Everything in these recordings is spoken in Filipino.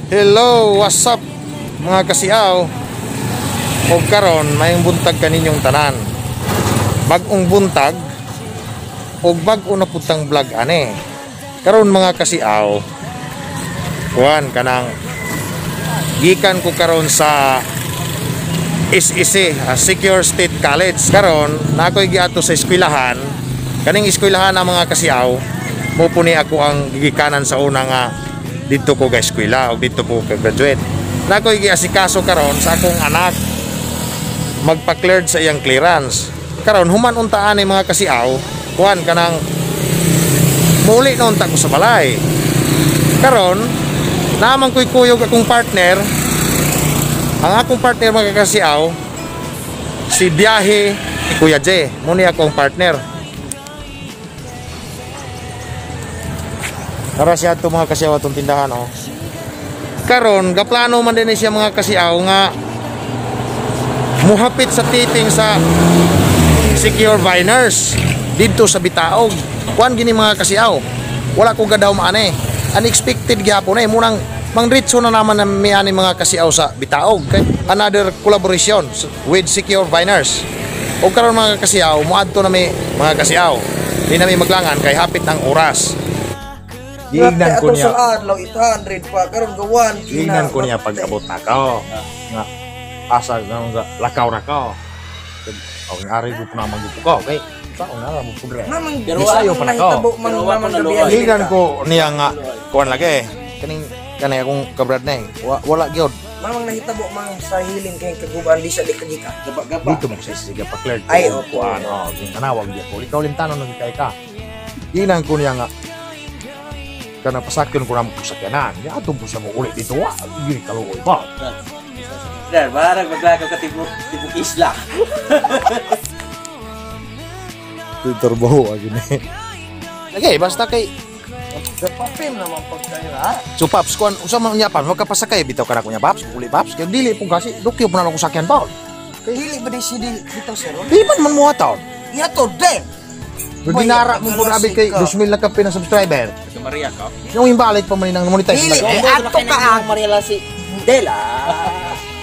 Hello, what's up mga kasiaw? O karon mayong buntag kaninyong tanan. Bag-ong buntag o bag-o na putang vlog ane. Karon mga kasiaw, kuan kanang gikan ko karon sa SSC, Secure State College. Karon na ako'y giato sa eskwelahan. Kaning eskwelahan ang mga kasiaw, mupuni ako ang gigikanan sa una nga dito ko ga eskwela o dito ko ka-graduate. Na ako'y giasikaso karon sa akong anak magpa-cleared sa iyang clearance. Karon human untaan ni mga kasiaw, kuan kanang muli na unta ko sa balay. Karon naman ko'y kuyog akong partner. Ang akong partner mga kasiaw si Biyahe Kuya J. Muni akong partner. Para siya ito mga kasiaw atong tindahan oh. Karon gaplano man din siya mga kasiaw nga muhapit sa taping sa Secure Viners dito sa Bitaog. Kuan gini mga kasiaw, wala ko gadaw maane, unexpected gyapon eh. Munang mangritso na naman mi ani mga kasiaw sa Bitaog kay another collaboration with Secure Viners. O karon mga kasiaw muadto na mi mga kasiaw, di na mi maglangan kay hapit ang oras. Gingnan ko niya. Adlaw 800 pa karon gawan. Gingnan ko niya pag-abot na ko. Nga asa nang lakaw na ko. Og ari ko na magdupo ko, okay? Sao na mo pudre. Namang sayo pa na ko. Gingnan ko niya nga kuan lagi. Kaning kanay akong kabrad na wala gyud. Mamang nahitabo mang sa hiling kay kaguban di sa likagika. Gaba-gaba. Dito mo siya pa-clear. Ay opo. Ano, tanawag di ko. Ikaw limtanon nang kay ka. Gingnan ko niya nga karena pasakyan ko naman kusakyanan. Ya atong po sa mo ulit dito. Gini kaluoy ba? Dar, barang maglagaw ka tibuk isla. Turbo gini. Okay, basta kay Papim naman pagkain ha. so Paps, kuan usa man niya pan magkapasakay bitaw kana ko niya Paps, uli Paps. Kay dili pong kasi dukyo pa na ako sakyan pa. Kay dili ba di si dito sir? Di man mo taon. Ya to den. Dinara mo pud abi kay 2,000 na kape na subscriber. Sa Maria ka. Yung imbalik pa man nang monetize Dili na. ato ka ang Maria si Dela.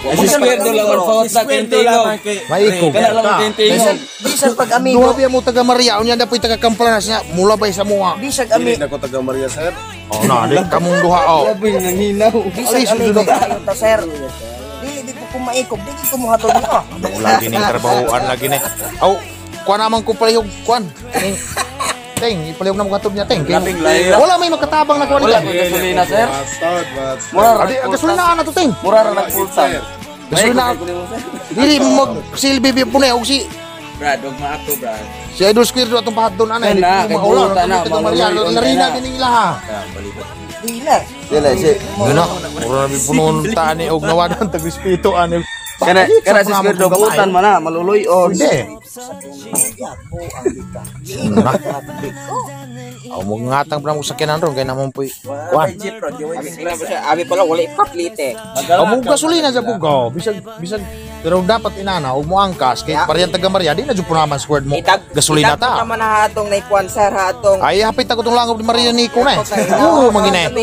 Si Square do lang man sa Kentino. Maiko. Kana lang Kentino. Bisan pag amigo. Duha biya mo taga Maria unya dapoy taga Kamplanas niya mula bay sa mua. Bisag amigo. Ako taga Maria sir. Oh na di kamong duha oh. Labi nang hinaw. Bisag amigo kayo ta sir. Dili di ko maikog, dili ko mo hatod mo. Lagi ning trabahoan lagi ni. Aw, kuan naman ko palihog kuan. Teng, ipalihog na mo katod niya teng. Wala may makatabang na kuan Wala ito. ko gasolina sir. Bastard. Mura Adi gasolina na to teng. mura ra nag full tank. Gasolina. Dili mo mag silbi bi punay og si Brad, wag ma ako brad. si Idol Square do atong pahat doon anay. Yan na, kay buta na, Maria maluloy, larina na. kini ilaha. Dili. Dela si. Ngano, mura na pununta ni og nawadan tag respeto ani. Kana si Square do butan man na maluloy on. Hindi. Aw mo ngatang pa mo sakyanan ron kay namon puy. Kuan. Abi pala wala ipaplite. Aw mo gasolina sa bugaw, bisag pero dapat inana og mo angkas kay parehang taga Maria di na jud punaman squared mo. Gasolina ta. naman ha atong naikuan sir ha atong. Ay hapit ako tong langob ni Maria Nico na. Oo, magine.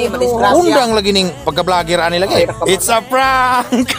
Undang lagi ning pagka-vlogger ani lagi. It's a prank.